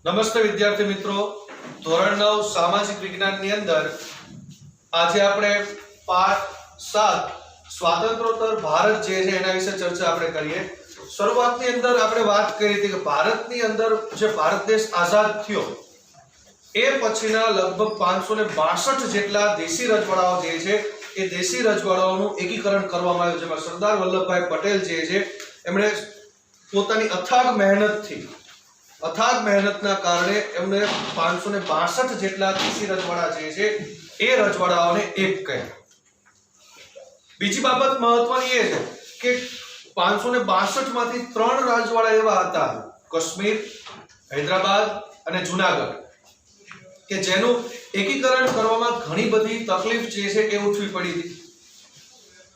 નમસ્તે વિદ્યાર્થી મિત્રો, ધોરણ 9 સામાજિક વિજ્ઞાનની અંદર આજે આપણે પાઠ 7 સ્વાતંત્રોત્તર ભારત જે છે એના વિશે ચર્ચા આપણે કરીએ। શરૂઆતની અંદર આપણે વાત કરી હતી કે ભારતની અંદર જે ભારત દેશ આઝાદ થયો એ પછીના લગભગ 562 જેટલા દેશી રજવાડાઓ જે છે એ દેશી રજવાડાઓનું એકીકરણ કરવામાં આવ્યું, જેમાં સરદાર વલ્લભભાઈ પટેલ જે છે એમણે પોતાની અથાગ મહેનતના કારણે એમને 562 જેટલા દેશી રજવાડા જે છે એ રજવાડાઓને એક કર્યા। બીજી બાબત મહત્વની એ છે કે 562 માંથી 3 રજવાડા એવા હતા, કાશ્મીર, હૈદરાબાદ અને જૂનાગઢ, કે જેનું એકીકરણ કરવામાં ઘણી બધી તકલીફ જે છે એ ઉઠવી પડી હતી।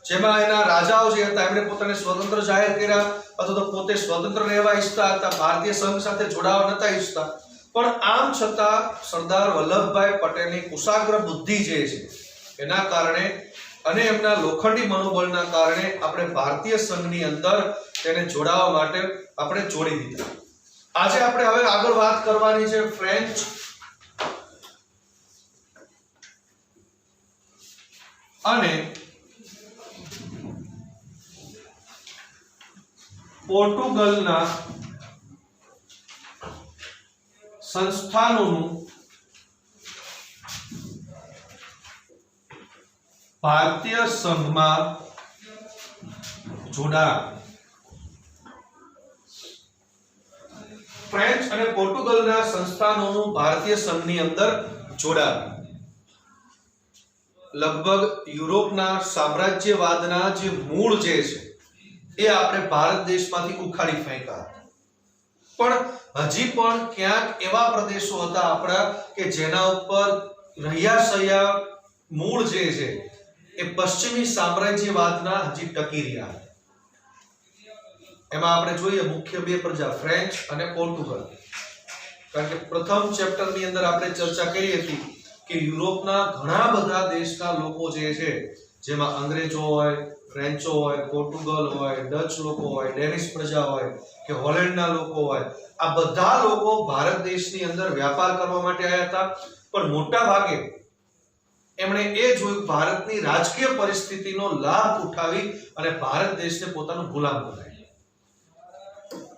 જેમાં એના રાજાઓ જે હતા એમણે પોતાને સ્વતંત્ર જાહેર કર્યા અથવા તો પોતે સ્વતંત્ર રહેવા ઈચ્છતા હતા, ભારતીય સંઘ સાથે જોડાવા નતા ઈચ્છતા, પણ આમ છતાં સરદાર વલ્લભભાઈ પટેલની કુશાગ્ર બુદ્ધિ જે છે એના કારણે અને એમના લોખંડી મનોબળના કારણે આપણે ભારતીય સંઘની અંદર તેને જોડાવા માટે આપણે જોડી દીધા। આજે આપણે હવે આગળ વાત કરવાની છે ફ્રેન્ચ અને પોર્ટુગલના સંસ્થાનોનું ભારતીય સંઘમાં જોડાણ। ફ્રેન્ચ અને પોર્ટુગલના સંસ્થાનોનું ભારતીય સંઘની અંદર જોડાણ લગભગ યુરોપના સામ્રાજ્યવાદના જે મૂળ જે છે એ આપણે ભારત દેશમાંથી ઉખાડી ફેંક્યા, પણ હજી પણ ક્યાંક એવા પ્રદેશો હતા આપણા કે જેના ઉપર રહ્યા મૂળ જે છે એ પશ્ચિમી સામ્રાજ્યવાદના હજી ટકી રહ્યા। એમાં આપણે જોઈએ મુખ્ય બે પ્રજા ફ્રેન્ચ અને પોર્ટુગલ, કારણ કે પ્રથમ ચેપ્ટરની અંદર આપણે ચર્ચા કરી હતી કે યુરોપના ઘણા બધા દેશના લોકો જે છે, જેમાં અંગ્રેજો હોય, ફ્રેન્ચો હોય, પોર્ટુગલ હોય, ડચ લોકો હોય, ડેનિશ પ્રજા હોય કે હોલેન્ડના લોકો હોય, આ બધા લોકો ભારત દેશની અંદર વ્યાપાર કરવા માટે આવ્યા હતા, પણ મોટા ભાગે એમણે એ જોયું ભારતની રાજકીય પરિસ્થિતિનો લાભ ઉઠાવી અને ભારત દેશને પોતાનું ગુલામ બનાવ્યું।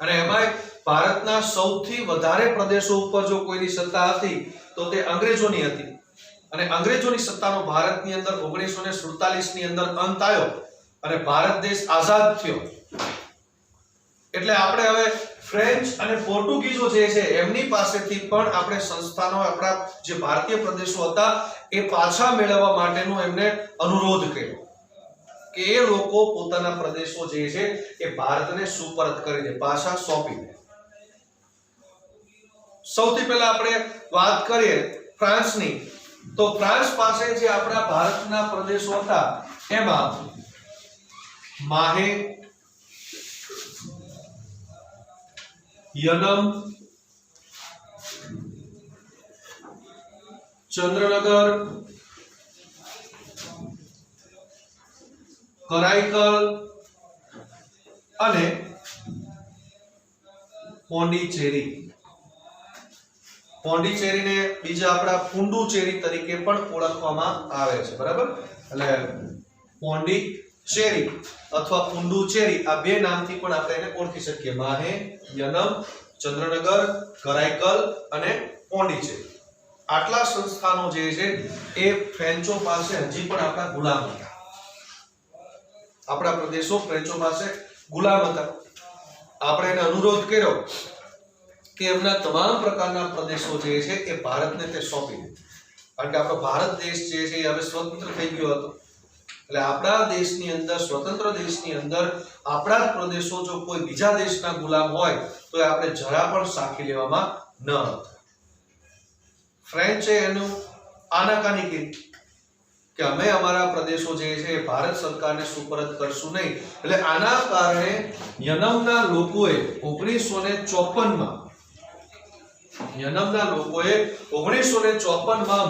અને એમાં ભારતના સૌથી વધારે પ્રદેશો ઉપર જો કોઈની સત્તા હતી તો તે અંગ્રેજોની હતી, અને અંગ્રેજોની સત્તાનો ભારતની અંદર 1947 ની અંદર અંત આવ્યો અને ભારત દેશ આઝાદ થયો। એટલે આપણે હવે ફ્રેન્ચ અને પોર્ટુગીઝો જે છે એમની પાસેથી પણ આપણે સંસ્થાનો, આપણા જે ભારતીય પ્રદેશો હતા એ પાછા મેળવવા માટેનો એમને અનુરોધ કર્યો કે એ લોકો પોતાના પ્રદેશો જે છે એ ભારતને સુપરત કરી દે, પાછા સોંપી દે। સૌથી પહેલા આપણે વાત કરીએ ફ્રાન્સની, તો ફ્રાન્સ પાસે જે આપણા ભારતના પ્રદેશો હતા એમાં માહે, યનમ, ચંદ્રનગર, કરાઈકલ અને પોંડિચેરી। પોંડિચેરીને બીજા આપણા પુડુચેરી તરીકે પણ ઓળખવામાં આવે છે, બરાબર? એટલે પોંડિચેરી અથવા પુડુચેરી આ બે નામથી પણ આપણે એને ઓળખી શકીએ, માહે, યનમ, ચંદ્રનગર, કરાઈકલ અને પોંડિચેરી। આટલા સંસ્થાનો જે છે એ ફ્રેન્ચો પાસે હજી પણ આપણા ગુલામ હતા, આપણા પ્રદેશો ફ્રેન્ચો પાસે ગુલામ હતા। આપણે એને અનુરોધ કર્યો કે એમના તમામ પ્રકારના પ્રદેશો જે છે એ ભારતને તે સોંપી દે, કારણ કે આપણો ભારત દેશ જે છે એ હવે સ્વતંત્ર થઈ ગયો હતો, એટલે આપણા દેશની અંદર, સ્વતંત્ર દેશની અંદર આપણા જ પ્રદેશો જો કોઈ બીજા દેશના ગુલામ હોય તો એ આપણે જરા પણ સાખી લેવામાં ન હતા। ફ્રેન્ચે એનું આનાકાની કરી કે અમે અમારા પ્રદેશો જે છે એ ભારત સરકારને સુપરત કરશું નહીં। એટલે આના કારણે યનમના લોકોએ 1954 માં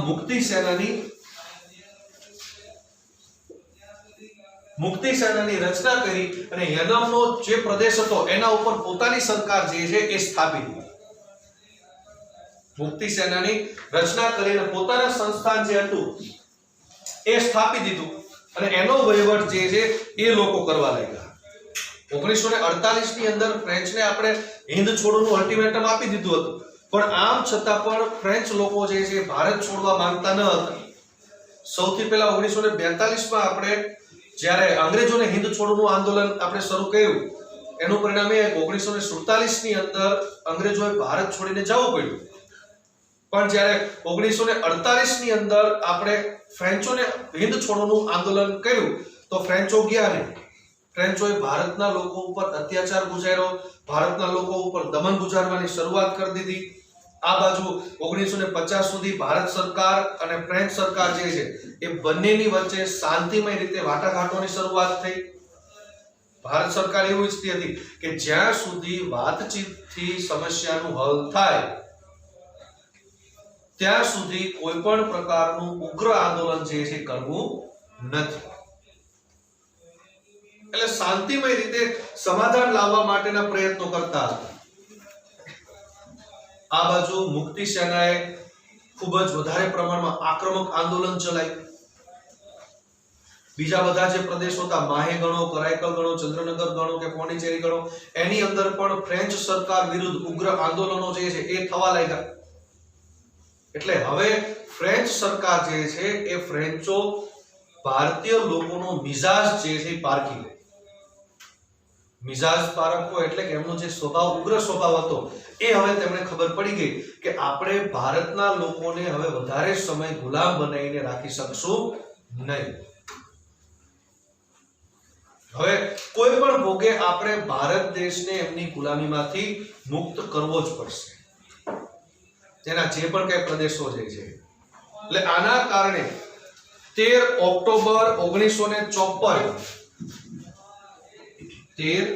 મુક્તિ સેનાની રચના કરી અને યનમનો જે પ્રદેશ હતો એના ઉપર પોતાની સરકાર જે છે એ સ્થાપિત કરી। મુક્તિ સેનાની રચના કરીને પોતાના સંસ્થાન જે હતું એ સ્થાપી દીધું અને એનો વહીવટ જે છે એ લોકો કરવા લાગ્યા. 1948 ની અંદર ફ્રેન્ચને આપણે હિન્દ છોડવાનું અલ્ટિમેટમ આપી દીધું હતું, પણ આમ છતાં પણ ફ્રેન્ચ લોકો જે છે ભારત છોડવા માંગતા ન હતા. સૌથી પહેલા 1942 માં આપણે જ્યારે અંગ્રેજોને હિન્દ છોડવાનું આંદોલન આપણે શરૂ કર્યું, એનું પરિણામ એ 1947 ની અંદર અંગ્રેજોએ ભારત છોડીને જવું પડ્યું. પણ જ્યારે 1948 ની અંદર આપણે ફ્રેન્ચોને હિન્દ છોડવાનું આંદોલન કર્યું તો ફ્રેન્ચો ગયા નહીં. ફ્રેન્ચોએ ભારતના લોકો ઉપર અત્યાચાર ગુજાર્યો, ભારતના લોકો ઉપર દમન ગુજારવાની શરૂઆત કરી દીધી. આ બાજુ 1950 સુધી ભારત સરકાર અને ફ્રેન્ચ સરકાર જે છે એ બંનેની વચ્ચે શાંતિમય રીતે વાટાઘાટોની શરૂઆત થઈ. ભારત સરકાર એવું ઈચ્છતી હતી કે જ્યાં સુધી વાતચીતથી સમસ્યાનું હલ થાય ત્યાં સુધી કોઈ પણ પ્રકારનું ઉગ્ર આંદોલન જે છે કરવું નથી. એટલે શાંતિમય રીતે સમાધાન લાવવા માટેના પ્રયત્નો કરતા હતા. આ બાજુ મુક્તિ સેનાએ ખૂબ જ વધારે પ્રમાણમાં આક્રમક આંદોલન ચલાવ્યું. બીજા બધા જે પ્રદેશો હતા, માહે ગણો, કરાઈકલ ગણો, ચંદ્રનગર ગણો કે પોંડિચેરી ગણો, એની અંદર પણ ફ્રેન્ચ સરકાર વિરુદ્ધ ઉગ્ર આંદોલનો જે છે એ થવા લાગ્યા. એટલે હવે ફ્રેન્ચ સરકાર જે છે એ ફ્રેન્ચો ભારતીય લોકોનો મિજાજ જે છે પારખી લે. મિજાજ પારખવો એટલે કે એમનો જે સ્વભાવ ઉગ્ર સ્વભાવ હતો એ હવે તેમને ખબર પડી ગઈ કે આપણે ભારતના લોકોને હવે વધારે સમય ગુલામ બનાવીને રાખી શકશું નહીં. હવે કોઈ પણ ભોગે આપણે ભારત દેશને એમની ગુલામીમાંથી મુક્ત કરવો જ પડશે, તેના જે પણ કઈ પ્રદેશો જે છે. એટલે આના કારણે 13 ઓક્ટોબર 1954 13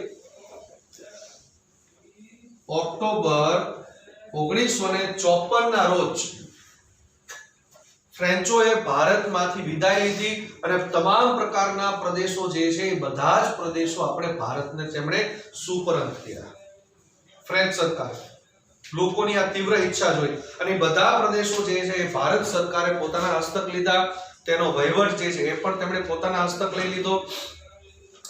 ઓક્ટોબર 1954 ના રોજ ફ્રેન્ચોએ ભારતમાંથી વિદાય લીધી અને તમામ પ્રકારના પ્રદેશો જે છે એ બધા જ પ્રદેશો આપણે ભારતને તેમણે સુપરત કર્યા. ફ્રેન્ચ સરકાર લોકોની આ તીવ્ર ઈચ્છા જોઈ અને બધા પ્રદેશો જે છે એ ભારત સરકારે પોતાના હસ્તક લીધા. તેનો વહીવટ જે છે એ પણ તેમણે પોતાના હસ્તક લઈ લીધો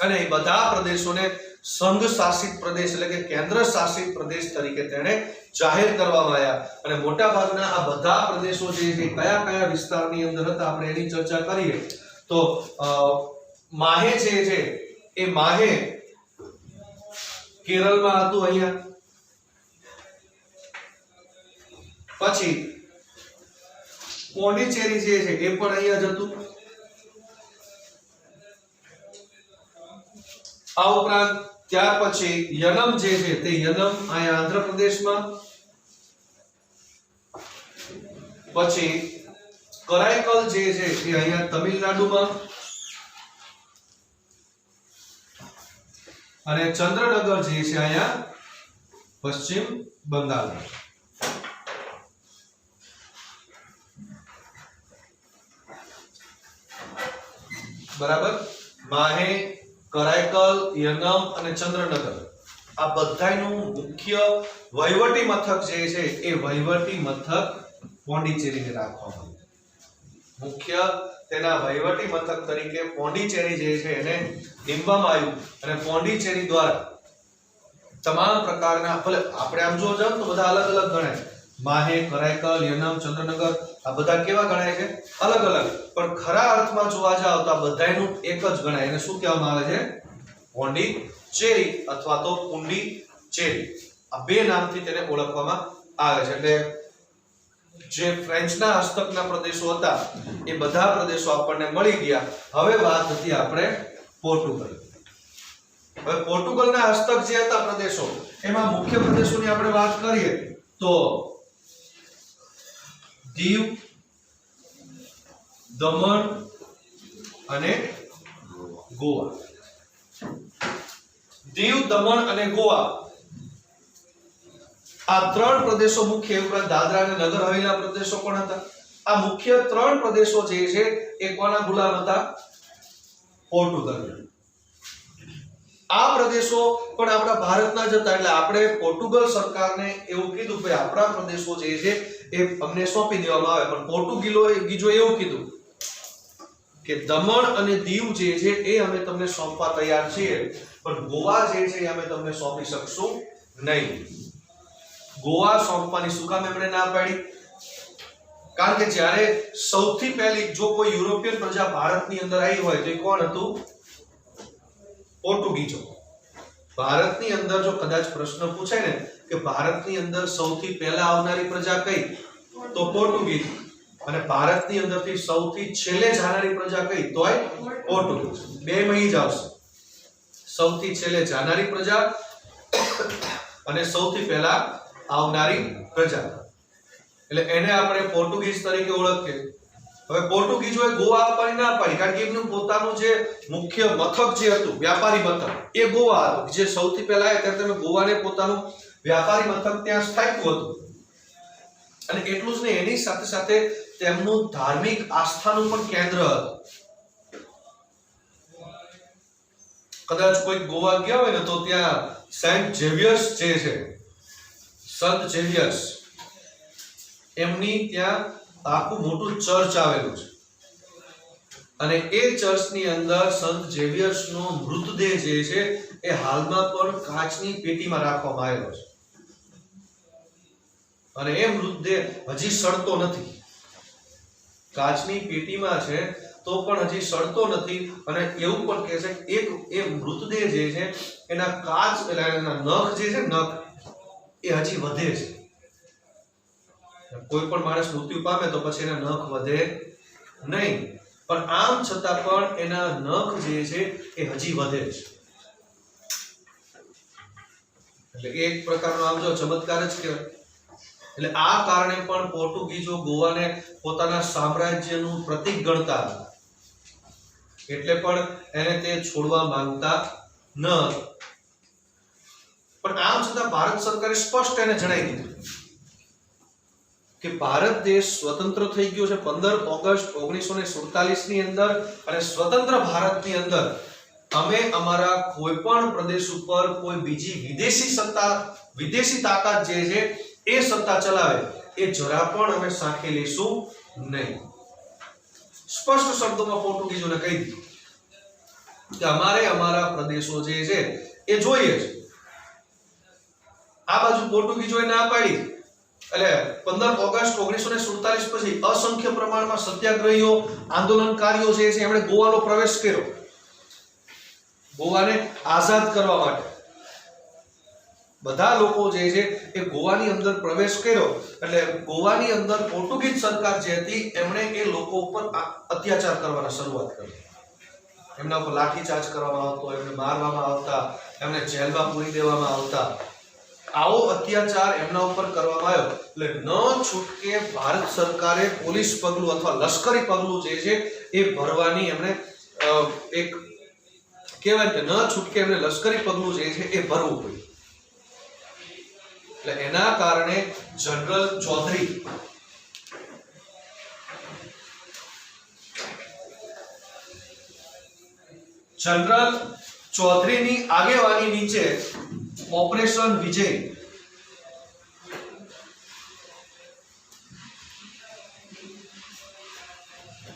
અને એ બધા પ્રદેશોને સંઘ શાસિત પ્રદેશ એટલે કે કેન્દ્ર શાસિત પ્રદેશ તરીકે તેને જાહેર કરવામાં આવ્યા. અને મોટા ભાગના આ બધા પ્રદેશો જે છે કયા કયા વિસ્તારની અંદર હતા આપણે એની ચર્ચા કરીએ તો માહે જે છે એ માહે કેરળમાં હતું અહીંયા. પછી પોંડિચેરી જે છે એ પણ અહીંયા જ હતું. આ ઉપરાંત ત્યાર પછી યનમ જે છે તે યનમ અહીંયા આંધ્રપ્રદેશમાં, પછી કરાઈકલ જે છે એ અહીંયા તમિલનાડુમાં અને ચંદ્રનગર જે છે અહીંયા પશ્ચિમ બંગાળમાં. બરાબર. માહે, કરાઈકલ, યનમ અને ચંદ્રનગર આ બધાયનું મુખ્ય વહીવટી મથક જે છે એ વહીવટી મથક પોંડિચેરીને રાખવામાં આવ્યું. મુખ્ય તેના વહીવટી મથક તરીકે પોંડિચેરી જે છે એને નીમવામાં આવ્યું અને પોંડિચેરી દ્વારા તમામ પ્રકારના ભલે આપણે આમ જો જાવ તો બધા અલગ અલગ ગણાય. માહે, કરાઈકલ, યનમ, ચંદ્રનગર આ બધા કેવા ગણાય છે? અલગ અલગ. પણ ખરા અર્થમાં જોવા જાવ તો આ બધાયનું એક જ ગણાય. એને શું કહેવામાં આવે છે? પોંડિચેરી અથવા તો પુંડીચેરી. આ બે નામથી તેને ઓળખવામાં આવે છે. એટલે જે ફ્રેન્ચના હસ્તકના પ્રદેશો હતા એ બધા પ્રદેશો આપણને મળી ગયા. હવે વાત હતી આપણે પોર્ટુગલ. હવે પોર્ટુગલના હસ્તક જે હતા પ્રદેશો એમાં મુખ્ય પ્રદેશોની આપણે વાત કરીએ તો દીવ, દમણ અને ગોવા. દીવ, દમણ અને ગોવા આ ત્રણ પ્રદેશો મુખ્ય, ઉપરાંત દાદરા અને નગર હવેલીના પ્રદેશો પણ હતા. આ મુખ્ય ત્રણ પ્રદેશો જે છે એ કોના ગુલામ હતા? પોર્ટુગલ. આ પ્રદેશો પણ આપણા ભારતના જ હતા, એટલે આપણે પોર્ટુગલ સરકારને એવું કીધું કે આપણા પ્રદેશો જે છે એ અમને સોંપી દેવામાં આવે, પણ પોર્ટુગીઝોએ એવું કીધું કે દમણ અને દીવ જે છે એ અમે તમને સોંપવા તૈયાર છીએ, પણ ગોવા જે છે એ અમે તમને સોંપી શકશું નહીં. ગોવા સોંપવાની શું કામ એમણે ના પાડી? કારણ કે જ્યારે સૌથી પહેલી જો કોઈ યુરોપિયન પ્રજા ભારતની અંદર આવી હોય તો એ કોણ હતું? પોર્ટુગીઝો. ભારતની અંદર જો કદાચ પ્રશ્ન પૂછાય ને કે ભારતની અંદર સૌથી પહેલા આવનારી પ્રજા કઈ, તો પોર્ટુગીઝ, અને ભારતની અંદરથી સૌથી છેલ્લે જાનારી પ્રજા કઈ, તોય પોર્ટુગીઝ. બે માં જ આવશે, સૌથી છેલ્લે જાનારી પ્રજા અને સૌથી પહેલા આવનારી પ્રજા, એટલે એને આપણે પોર્ટુગીઝ તરીકે ઓળખીએ. હવે પોર્ટુગીઝોએ ગોવા આપવાની ના પાડી, કારણ કે એમનું પોતાનું જે મુખ્ય મથક જે હતું, વ્યાપારી મથક, એ ગોવા હતું. જે સૌથી પહેલા આવ્યા ત્યારે તમે ગોવાને પોતાનું વ્યાપારી મથક ત્યાં સ્થાપ્યું હતું, અને એટલું જ નહીં, એની સાથે સાથે તેમનું ધાર્મિક આસ્થાનું પણ કેન્દ્ર હતું. કદાચ કોઈ ગોવા ગયા હોય ને તો ત્યાં સેન્ટ ઝેવિયર્સ જે છે, સંત ઝેવિયર્સ, એમની ત્યાં આખું મોટું ચર્ચ આવેલું છે, અને એ ચર્ચની અંદર સંત ઝેવિયર્સનો મૃતદેહ જે છે એ હાલમાં પણ કાચની પેટીમાં રાખવામાં આવેલો છે, અને એ મૃતદેહ હજી સડતો નથી. કાચની પેટીમાં છે તો પણ હજી સડતો નથી, અને એવું પણ કહે છે કે એક એ મૃતદેહ જે છે એના કાચ, એના નખ જે છે, નખ એ હજી વધે છે. કોઈ પણ માણસ મૃત્યુ પામે તો પછી એના નખ વધે નહીં, પણ આમ છતાં પણ એના નખ જે છે એ હજી વધે છે. એટલે એક પ્રકારનો આમ જો ચમત્કાર જ કહેવાય. એટલે આ કારણે પણ પોર્ટુગીઝો ગોવાને પોતાના સામ્રાજ્યનું પ્રતીક ગણતા હતા, એટલે પણ એને તે છોડવા માંગતા ન. પણ આમ છતાં ભારત સરકારે સ્પષ્ટ એને જણાવી દીધું કે ભારત દેશ સ્વતંત્ર થઈ ગયો છે 15 ઓગસ્ટ 1947 ની અંદર, અને સ્વતંત્ર ભારતની અંદર અમે અમારા કોઈ પણ પ્રદેશ ઉપર કોઈ બીજી વિદેશી તાકાત જે છે એ સત્તા ચલાવે એ જરા પણ અમે સાંખી લઈશું નહીં. સ્પષ્ટ શબ્દોમાં પોર્ટુગીઝોને કહી દીધું કે અમારે અમારા પ્રદેશો જે છે એ જોઈએ છે. આ બાજુ પોર્ટુગીઝોએ ના પાડી, એટલે 15 ઓગસ્ટ 1947 પછી અસંખ્ય પ્રમાણમાં સત્યાગ્રહીઓ, આંદોલનકારીઓ જે છે એમણે ગોવાનો પ્રવેશ કર્યો, ગોવાને આઝાદ કરવા માટે. બધા લોકો જે છે એ ગોવાની અંદર પ્રવેશ કર્યો, એટલે ગોવાની અંદર પોર્ટુગીઝ સરકાર જે હતી એમણે એ લોકો ઉપર અત્યાચાર કરવાની શરૂઆત કરી. એમના ઉપર લાઠીચાર્જ કરવામાં આવતો, એમને મારવામાં આવતા, એમને જેલમાં પૂરી દેવામાં આવતા. આવો અત્યાચાર એમના ઉપર કરવામાં આવ્યો, એટલે ન છૂટકે ભારત સરકારે પોલીસ પગલું અથવા લશ્કરી પગલું જે છે એ ભરવાની એમણે એક કહેવાય કે ન છૂટકે એમને લશ્કરી પગલું જે છે એ ભરવું પડ્યું. એટલે એના કારણે જનરલ ચૌધરીની આગેવાની નીચે ઓપરેશન વિજય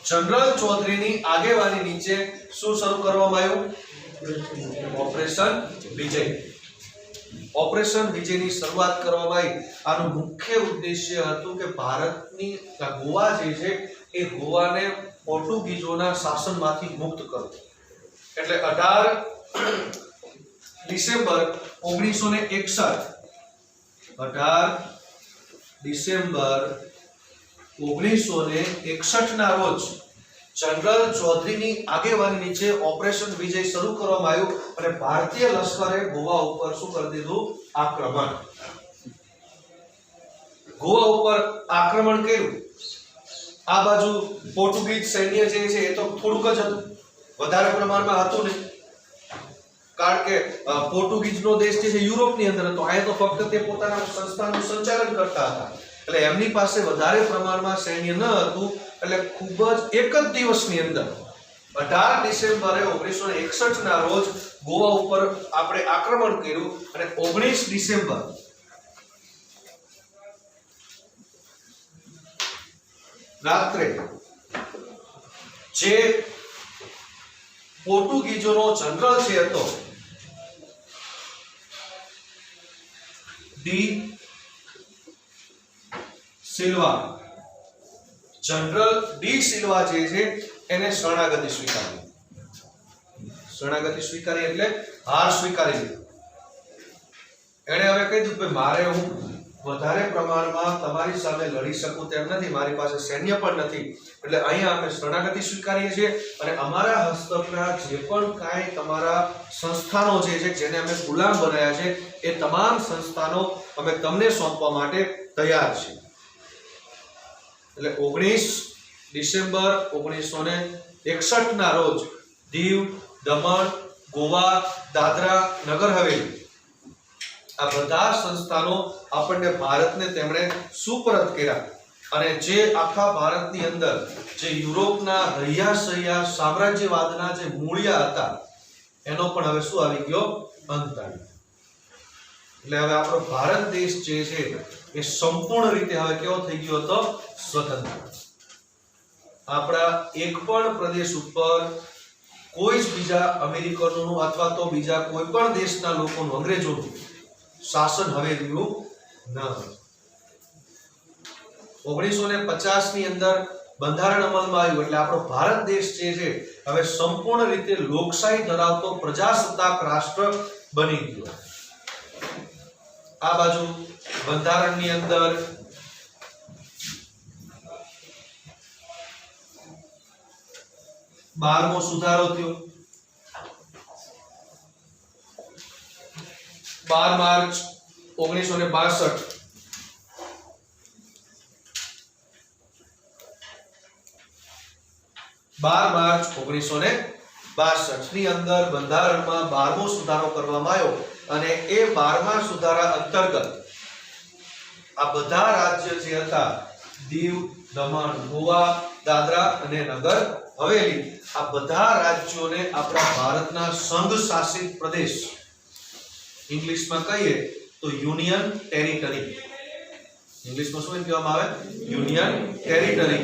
જનરલ ચૌધરીની આગેવાની નીચે શું શરૂ કરવામાં આવ્યું? ઓપરેશન વિજય. ઓપરેશન વિજયની શરૂઆત કરવામાં આવી. આનું મુખ્ય ઉદ્દેશ્ય હતું કે ભારતની ગોવા જે છે એ ગોવાને પોર્ટુગીઝોના શાસનમાંથી મુક્ત કરવું. એટલે 18 ડિસેમ્બર 1961 ના રોજ જનરલ ચૌધરીની આગેવાની નીચે ઓપરેશન વિજય શરૂ કરવામાં આવ્યું, અને ભારતીય લશ્કરે ગોવા ઉપર શું કરી દીધું? આક્રમણ. ગોવા ઉપર આક્રમણ કર્યું. આ બાજુ પોર્ટુગીઝ સૈન્ય જે છે એ તો થોડુંક જ હતું, વધારે પ્રમાણમાં હતું નહીં, કારણ કે પોર્ટુગીઝનો દેશ જે છે યુરોપની અંદર હતો, અહીંયા તો ફક્ત તે પોતાના સંસ્થાનું સંચાલન કરતા હતા, એટલે એમની પાસે વધારે પ્રમાણમાં સૈન્ય ન હતું. એટલે ખૂબ જ એક જ દિવસની અંદર 18 ડિસેમ્બરે 1961 ના રોજ ગોવા ઉપર આપણે આક્રમણ કર્યું અને 19 ડિસેમ્બર રાત્રે જે પોર્ટુગીઝોનો જનરલ છે હતો D Silva, general D Silva જે છે એને શરણાગતિ સ્વીકારી. શરણાગતિ સ્વીકારી એટલે હાર સ્વીકારી લીધી. એણે હવે કહી દીધું કે મારે હું વધારે પ્રમાણમાં તમારી સામે લડી શકું તેમ નથી, મારી પાસે સૈન્ય પણ નથી, એટલે અહીંયા અમે શરણાગતિ સ્વીકારીએ છીએ અને અમારા હસ્તકના જે પણ કાંઈ તમારા સંસ્થાનો જે છે જેને અમે ગુલામ બનાવ્યા છે એ તમામ સંસ્થાનો અમે તમને સોંપવા માટે તૈયાર છીએ. એટલે 19 ડિસેમ્બર 1961 ના રોજ દીવ, દમણ, ગોવા, દાદરા, નગર હવેલી આ બધા સંસ્થાનો આપણને ભારતને તેમણે સુપરત કર્યા અને જે આખા ભારતની અંદર જે યુરોપના રહ્યા સામ્રાજ્યવાદના જે મૂળિયા હતા એનો પણ હવે શું આવી ગયો? અંત આવ્યો. એટલે હવે આપણો ભારત દેશ જે છે એ સંપૂર્ણ રીતે હવે કેવો થઈ ગયો હતો? સ્વતંત્ર. આપણા એક પણ પ્રદેશ ઉપર કોઈ જ બીજા અમેરિકનોનું અથવા તો બીજા કોઈ પણ દેશના લોકોનું, અંગ્રેજોનું શાસન હવે રહ્યું ન હતું. 1950 ની અંદર બંધારણ અમલમાં આવ્યું એટલે આપણો ભારત દેશ જે છે હવે સંપૂર્ણ રીતે લોકશાહી ધરાવતો પ્રજાસત્તાક રાષ્ટ્ર બની ગયો. આ બાજુ બંધારણની અંદર બારમો સુધારો થયો 12 માર્ચ 1962. 12 માર્ચ 1962 ની અંદર બંધારણમાં 12મો સુધારો કરવામાં આવ્યો અને એ 12મા સુધારા અંતર્ગત આ બધા રાજ્ય જે હતા દીવ, દમણ, ગોવા, દાદરા અને નગર હવેલી આ બધા રાજ્યોને આપણા ભારતના સંઘ શાસિત પ્રદેશ, ઇંગ્લિશમાં કહીએ તો યુનિયન ટેરિટરી, ઇંગ્લિશમાં શું કહેવામાં આવે? યુનિયન ટેરિટરી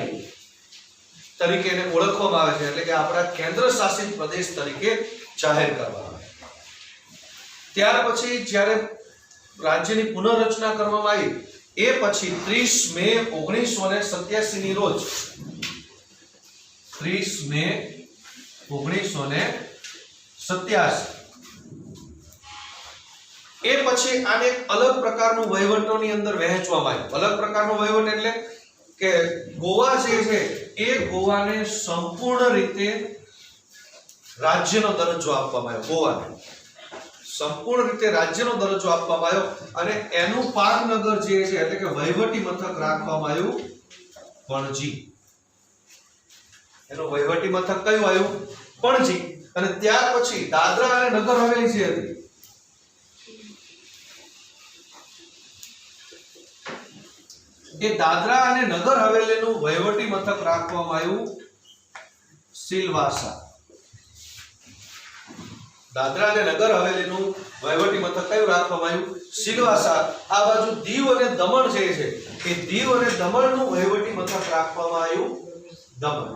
તરીકે એને ઓળખવામાં આવે છે. એટલે કે આપણા કેન્દ્ર શાસિત પ્રદેશ તરીકે જાહેર કરવામાં આવે. ત્યાર પછી જ્યારે રાજ્યની પુનઃરચના કરવામાં આવી એ પછી 30 મે 1987 ની રોજ 30 મે 1987 એ પછી આને અલગ પ્રકારનું વહીવટોની અંદર વહેંચવામાં આવ્યું. અલગ પ્રકારનો વહીવટ એટલે કે ગોવા જે છે એ ગોવાને સંપૂર્ણ રીતે રાજ્યનો દરજ્જો આપવામાં આવ્યો. ગોવાને સંપૂર્ણ રીતે રાજ્યનો દરજ્જો આપવામાં આવ્યો અને એનું પાટનગર જે છે એટલે કે વહીવટી મથક રાખવામાં આવ્યું પણજી. એનું વહીવટી મથક કયું આવ્યું? પણજી. અને ત્યાર પછી દાદરા અને નગર હવેલી જે હતી એ દાદરા અને નગર હવેલીનું વહીવટી મથક રાખવામાં આવ્યું સિલવાસા. દાદરા અને નગર હવેલીનું વહીવટી મથક કયું રાખવામાં આવ્યું? સિલવાસા. આ બાજુ દીવ અને દમણ જે છે એ દીવ અને દમણનું વહીવટી મથક રાખવામાં આવ્યું દમણ.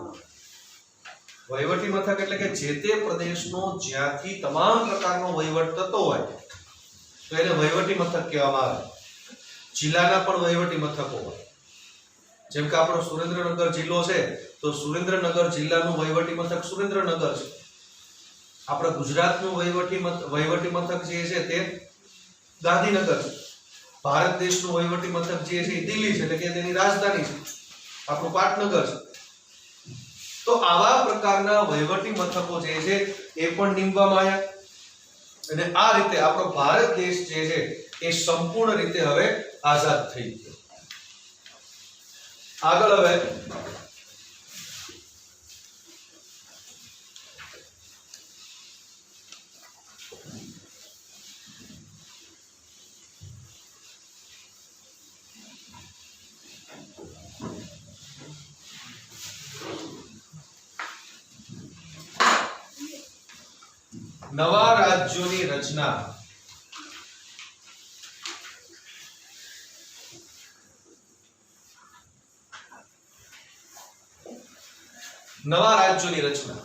વહીવટી મથક એટલે કે જે તે પ્રદેશનો જ્યાંથી તમામ પ્રકારનો વહીવટ થતો હોય તો એને વહીવટી મથક કહેવામાં આવે. જિલ્લાના પણ વહીવટી મથકો હોય. જેમ કે આપણો સુરેન્દ્રનગર જિલ્લો છે તો સુરેન્દ્રનગર જિલ્લાનું વહીવટી મથક સુરેન્દ્રનગર છે. આપણા ગુજરાતનું વહીવટી મથક જે છે તે ગાંધીનગર છે. ભારત દેશનું વહીવટી મથક જે છે એ દિલ્હી છે એટલે કે તેની રાજધાની છે આપણું પાટનગર છે. તો આવા પ્રકારના વહીવટી મથકો જે છે એ પણ નીમવામાં આવ્યા અને આ રીતે આપણો ભારત દેશ જે છે એ સંપૂર્ણ રીતે હવે આઝાદ થઈ ગયો. આગળ હવે નવા રાજ્યોની રચના. નવા રાજ્યોની રચના.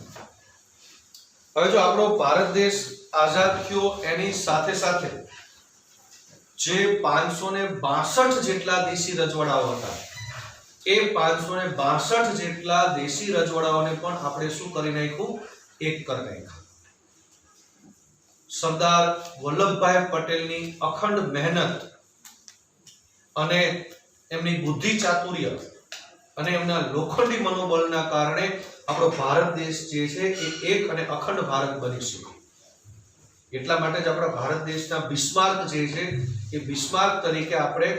હવે જો આપણો ભારત દેશ આઝાદ થયો એની સાથે સાથે જે 562 જેટલા દેશી રજવાડાઓ હતા એ 562 જેટલા દેશી રજવાડાઓને પણ આપણે શું કરી નાખ્યું? એક કરી નાખ્યા. સરદાર વલ્લભભાઈ પટેલની અખંડ મહેનત અને એમની બુદ્ધિ ચાતુર્ય અને એમના લોખંડી મનોબળના કારણે આપણો ભારત દેશ જે છે એ એક અને અખંડ ભારત બની શક્યો. એટલા માટે જ આપણા ભારત દેશના બિસ્માર્ક જે છે એ બિસ્માર્ક તરીકે આપણે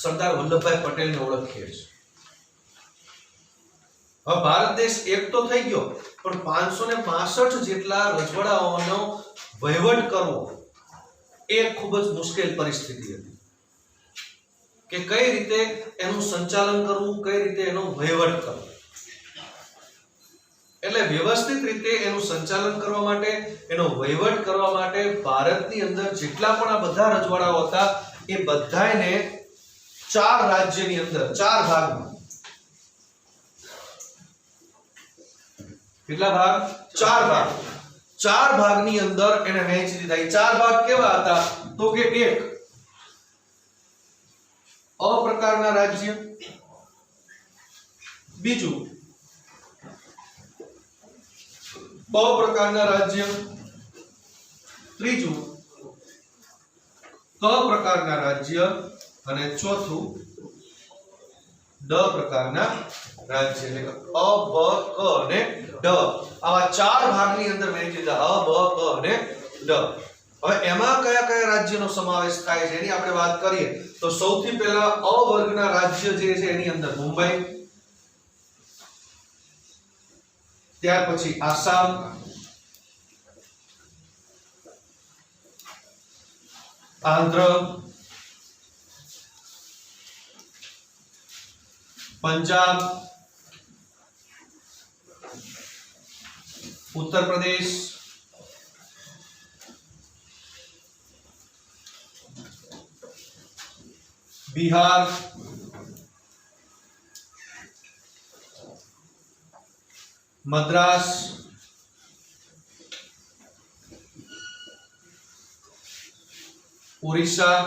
સરદાર વલ્લભભાઈ પટેલને ઓળખીએ છીએ. હવે ભારત દેશ એક તો થઈ ગયો, પણ 562 જેટલા રજવાડાઓનો વહીવટ કરવો એ ખૂબ જ મુશ્કેલ પરિસ્થિતિ હતી કે કઈ રીતે એનું સંચાલન કરવું, કઈ રીતે એનો વહીવટ કરવો. એટલે વ્યવસ્થિત રીતે એનું સંચાલન કરવા માટે, એનો વહીવટ કરવા માટે ભારતની અંદર જેટલા પણ આ બધા રજવાડાઓ હતા એ બધાયને 4 રાજ્યની અંદર 4 ભાગમાં, કેટલા ભાગ? 4 ભાગ. 4 ભાગની અંદર એને વહેંચી દીધા. એ 4 ભાગ કેવા હતા? તો કે એક અ પ્રકારના રાજ્ય, બીજું બ પ્રકારના રાજ્ય, ત્રીજું ક પ્રકારના રાજ્ય અને ચોથું ડ પ્રકારના રાજ્ય. એટલે કે અ, બ, ક અને ડ. આવા 4 ભાગની અંદર વહેંચી દીધા. અ, બ, ક અને ડ. હવે એમાં કયા કયા રાજ્યનો સમાવેશ થાય છે એની આપણે વાત કરીએ તો સૌથી પહેલા અ વર્ગના રાજ્ય જે છે એની અંદર મુંબઈ, ત્યાર પછી આસામ, આંધ્ર, પંજાબ, ઉત્તર પ્રદેશ, બિહાર, મદ્રાસ, ઓરિસ્સા,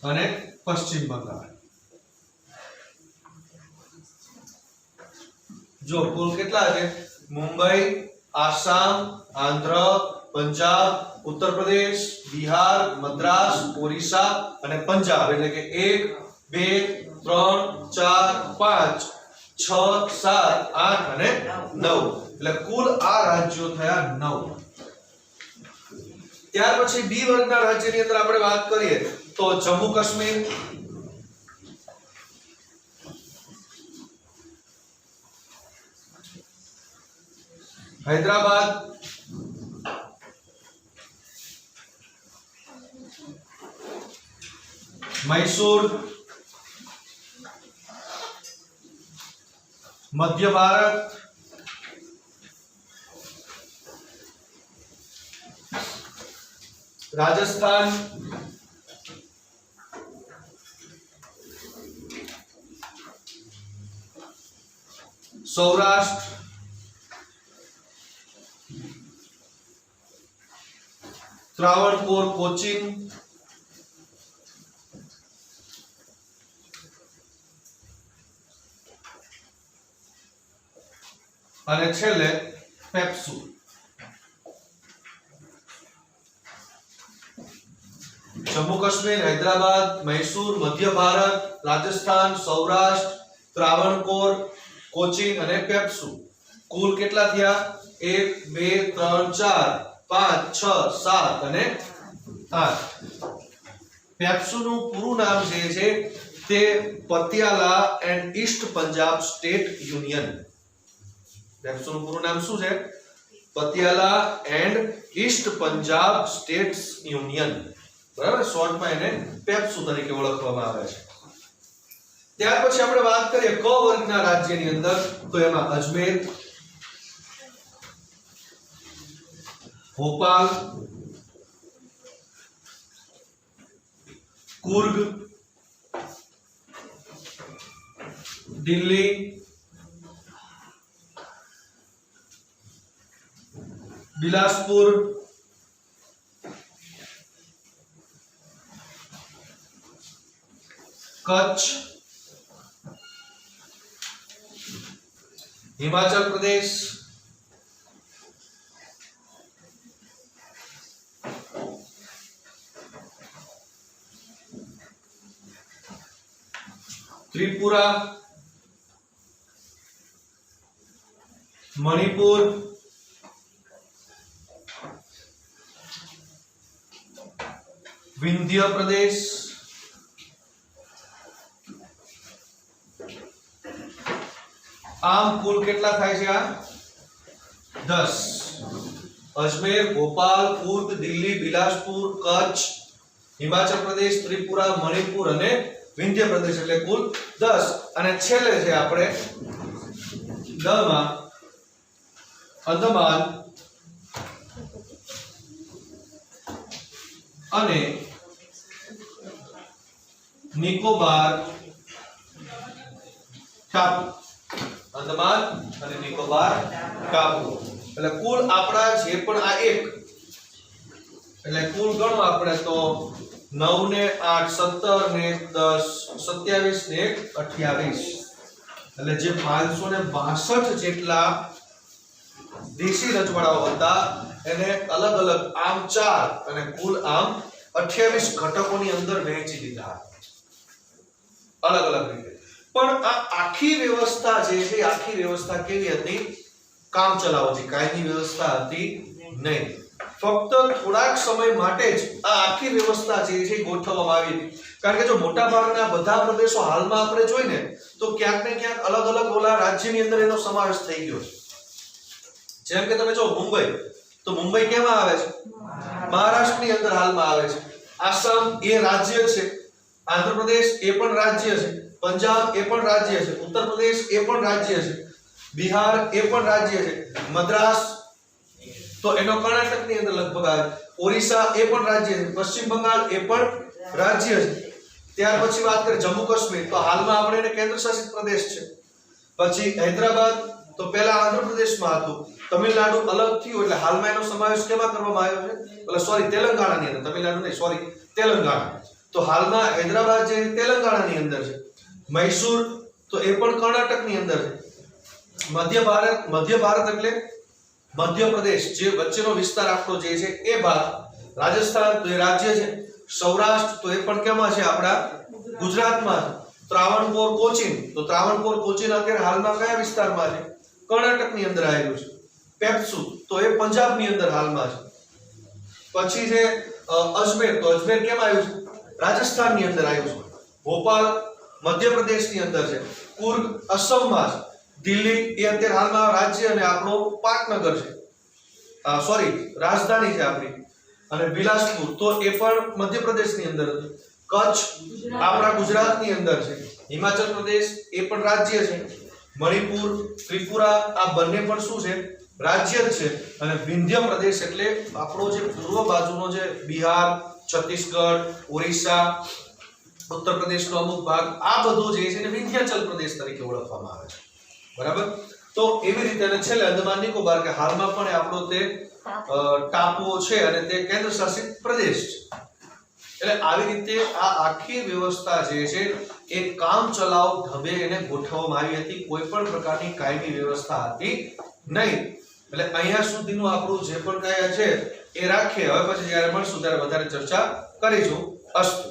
અને પશ્ચિમ બંગાળ. જો કુલ કેટલા છે? મુંબઈ, આસામ, આંધ્ર, પંજાબ, ઉત્તર પ્રદેશ, બિહાર, મદ્રાસ, ઓરિસ્સા અને પંજાબ. એટલે કે 1 2 3 4 5 6 7 8 અને 9. એટલે કુલ આ રાજ્યો થયા 9. ત્યાર પછી બી વર્ગના રાજ્યની અંદર આપણે વાત કરીએ તો જમ્મુ કાશ્મીર, હૈદરાબાદ, મૈસૂર, મધ્ય ભારત, રાજસ્થાન, સૌરાષ્ટ્ર, ત્રાવણકોર, કોચીન, અને છેલ્લે પેપ્સુ. જમ્મુ કાશ્મીર, હૈદરાબાદ, મૈસૂર, મધ્ય ભારત, રાજસ્થાન, સૌરાષ્ટ્ર, ત્રાવણકોર, કોચીન અને પેપ્સુ. કુલ કેટલા થયા? 1 2 3 4 5 6 7 અને 8. પેપ્સુનું પૂરું નામ જે છે તે Patiala and east Punjab state union. પેપ્સુનું પૂરું નામ શું છે? Patiala and east Punjab states union. બરાબર, શોર્ટમાં એને પેપ્સુ તરીકે ઓળખવામાં આવે છે. ત્યાર પછી આપણે વાત કરીએ ક વર્ગના રાજ્યની અંદર, તો એમાં અજમેર, ભોપાલ, કુર્ગ, દિલ્હી, બિલાસપુર, કચ્છ, હિમાચલ પ્રદેશ, ત્રિપુરા, મણિપુર, વિંધ્ય પ્રદેશ, આમ કુલ કેટલા થાય છે? આ 10. અજમેર, ભોપાલ, કુર્ગ, દિલ્હી, બિલાસપુર, કચ્છ, હિમાચલ પ્રદેશ, ત્રિપુરા, મણિપુર અને વિંધ્ય પ્રદેશ, એટલે કુલ 10. અને છેલ્લે છે આપણે દમાં અંદમાન અને નિકોબાર ટાપુ. અંદમાન અને નિકોબાર ટાપુ, એટલે કુલ આપણા જે પણ આ એક, એટલે કુલ ગણો આપણે તો 9 ને 8 17 ને 10 27 ને 28, એટલે જે 562 જેટલા દેશી રજવાડાઓ હતા એને અલગ અલગ આમ 4 અને કુલ આમ 28 ઘટકોની અંદર વહેંચી દીધા અલગ અલગ રીતે. પણ આ આખી વ્યવસ્થા જે છે, આખી વ્યવસ્થા કેવી હતી? કામ ચલાવ હતી, કાયમી વ્યવસ્થા હતી નહીં. ફક્ત થોડાક સમય માટે જ આ આખી વ્યવસ્થા જે છે ગોઠવવામાં આવી હતી. કારણ કે જો મોટા ભાગના બધા પ્રદેશો હાલમાં આપણે જોઈને તો ક્યાંક ને ક્યાંક અલગ અલગ ઓલા રાજ્યની અંદર એનો સમાવેશ થઈ ગયો છે. જેમ કે તમે જો મુંબઈ, તો મુંબઈ કેમાં આવે છે? મહારાષ્ટ્રની અંદર હાલમાં આવે છે. આસામ એ રાજ્ય છે, આંધ્રપ્રદેશ એ પણ રાજ્ય છે, પંજાબ એ પણ રાજ્ય છે, ઉત્તર પ્રદેશ એ પણ રાજ્ય છે, બિહાર એ પણ રાજ્ય છે, મદ્રાસ તો એનો કર્ણાટકની અંદર લગભગ આવે, ઓરિસ્સા એ પણ રાજ્ય છે, પશ્ચિમ બંગાળ એ પણ રાજ્ય છે. ત્યાર પછી વાત કરીએ જમ્મુ કાશ્મીર, તો હાલમાં આપણે એને કેન્દ્ર શાસિત પ્રદેશ છે. પછી હૈદરાબાદ તો પહેલા આંધ્રપ્રદેશમાં હતું, તમિલનાડુ અલગ થયું એટલે હાલમાં એનો સમાવેશ કેમાં કરવામાં આવ્યો છે? એટલે સોરી તેલંગાણાની અંદર, તમિલનાડુ નહીં સોરી તેલંગાણા. તો હાલમાં હૈદરાબાદ જે તેલંગાણાની અંદર છે, મૈસૂર તો એ પણ કર્ણાટકની અંદર છે, મધ્ય ભારત એટલે મધ્યપ્રદેશ જે વચ્ચેનો વિસ્તાર આખો જે છે એ ભાગ, રાજસ્થાન તો એ રાજ્ય છે, સૌરાષ્ટ્ર તો એ પણ કેમાં છે? આપણા ગુજરાતમાં છે, ત્રાવણકોર કોચીન, તો ત્રાવણકોર કોચીન અત્યારે હાલમાં કયા વિસ્તારમાં છે? કર્ણાટકની અંદર આવેલું છે. પેપ્સુ તો એ પંજાબની અંદર હાલમાં છે. પછી છે અજમેર, તો અજમેર કેમ આવ્યું છે? રાજસ્થાનની અંદર આવ્યું છે. ભોપાલ મધ્યપ્રદેશની અંદર છે, કુર્ગ અસમમાં છે, દિલ્હી એ અત્યારે હાલમાં રાજ્ય અને આપણો પાટનગર છે, સોરી રાજધાની છે આપણી, અને બિલાસપુર તો એ પણ મધ્યપ્રદેશની અંદર હતું. કચ્છ આપણા ગુજરાતની અંદર છે, હિમાચલ પ્રદેશ એ પણ રાજ્ય છે, મણિપુર, ત્રિપુરા આ બંને પણ શું છે? રાજ્ય જ છે. અને વિંધ્ય પ્રદેશ એટલે આપણો જે પૂર્વ બાજુનો જે બિહાર, છત્તીસગઢ, ઓરિસ્સા, ઉત્તર પ્રદેશનો અમુક ભાગ, આ બધું જે છે ને વિંધ્યાચલ પ્રદેશ તરીકે ઓળખવામાં આવે છે. બરાબર? તો એવી રીતે અને છેલ્લે અંદમાન નિકોબાર કે હાલમાં પણ આપણો તે ટાપુઓ છે અને તે કેન્દ્ર શાસિત પ્રદેશ છે. એટલે આવી રીતે આ આખી વ્યવસ્થા જે છે એ કામ ચલાવ ઢબે એને ગોઠવવામાં આવી હતી. કોઈ પણ પ્રકારની કાયમી વ્યવસ્થા હતી નહીં. એટલે અહીંયા સુધીનું આપણું જે પણ કાંઈ છે એ રાખીએ. હવે પછી જ્યારે મળશું ત્યારે વધારે ચર્ચા કરીશું. અસ્તુ.